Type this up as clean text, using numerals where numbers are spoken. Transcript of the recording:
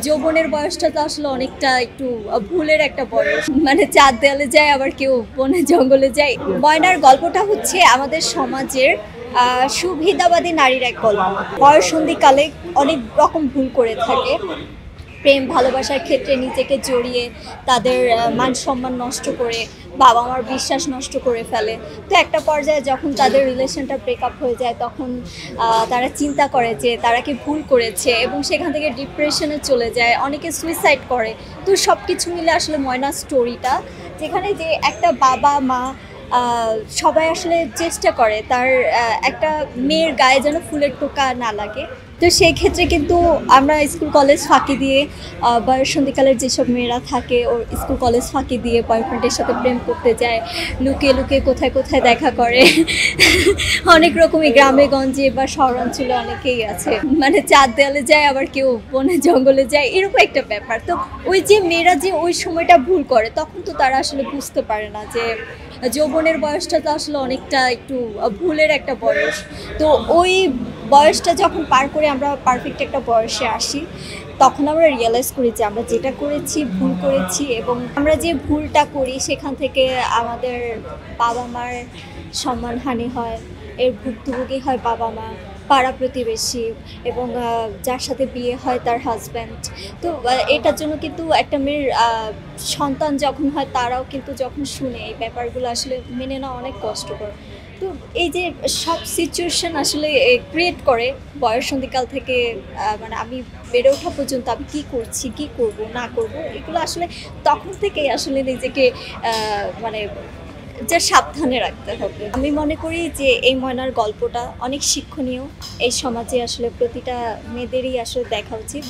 যৌবনের বয়সটা তো আসলে অনেকটা একটু ভুলের একটা বয়স, মানে চাঁদ দেয়ালে যায় আবার কেউ বনে জঙ্গলে যায়। ময়নার গল্পটা হচ্ছে আমাদের সমাজের সুবিধাবাদী নারীর এক গল্প। বয়ঃসন্ধিকালে অনেক রকম ভুল করে থাকে, প্রেম ভালোবাসার ক্ষেত্রে নিজেকে জড়িয়ে তাদের মান সম্মান নষ্ট করে, বাবা মার বিশ্বাস নষ্ট করে ফেলে। তো একটা পর্যায়ে যখন তাদের রিলেশনটা ব্রেকআপ হয়ে যায়, তখন তারা চিন্তা করে যে তারা কি ভুল করেছে, এবং সেখান থেকে ডিপ্রেশনে চলে যায়, অনেকে সুইসাইড করে। তো সব কিছু মিলে আসলে ময়না স্টোরিটা, যেখানে যে একটা বাবা মা সবাই আসলে চেষ্টা করে তার একটা মেয়ের গায়ে যেন ফুলের টোকা না লাগে। তো সেই ক্ষেত্রে কিন্তু আমরা স্কুল কলেজ ফাঁকি দিয়ে বয়ঃসন্ধিকালের যেসব মেয়েরা থাকে, ওর স্কুল কলেজ ফাঁকি দিয়ে বয়ফ্রেন্ডের সাথে প্রেম করতে যায়, লুকিয়ে লুকিয়ে কোথায় কোথায় দেখা করে। অনেক রকমই গ্রামে গঞ্জে বা শহরাঞ্চলে অনেকেই আছে, মানে চাঁদ দেয়ালে যায় আবার কেউ বনে জঙ্গলে যায়, এরকম একটা ব্যাপার। তো ওই যে মেয়েরা যে ওই সময়টা ভুল করে, তখন তো তারা আসলে বুঝতে পারে না যে যৌবনের বয়সটা তো আসলে অনেকটা একটু ভুলের একটা বয়স। তো ওই বয়সটা যখন পার করে আমরা পারফেক্ট একটা বয়সে আসি, তখন আমরা রিয়েলাইজ করি যে আমরা যেটা করেছি ভুল করেছি, এবং আমরা যে ভুলটা করি সেখান থেকে আমাদের বাবা মার সম্মানহানি হয়, এর ভুক্তভোগী হয় বাবা মা, পাড়া প্রতিবেশী, এবং যার সাথে বিয়ে হয় তার হাজব্যান্ড। তো এটার জন্য কিন্তু একটা মেয়ের সন্তান যখন হয়, তারাও কিন্তু যখন শুনে এই ব্যাপারগুলো আসলে মেনে নেওয়া অনেক কষ্টকর। তো এই যে সব সিচুয়েশন আসলে ক্রিয়েট করে বয়ঃসন্ধিকাল থেকে, মানে আমি বেড়ে ওঠা পর্যন্ত আমি কী করছি, কী করব না করব, এগুলো আসলে তখন থেকেই আসলে নিজেকে মানে যা সাবধানে রাখতে হবে। আমি মনে করি যে এই ময়নার গল্পটা অনেক শিক্ষণীয়, এই সমাজে আসলে প্রতিটা মেয়েদেরই আসলে দেখা উচিত।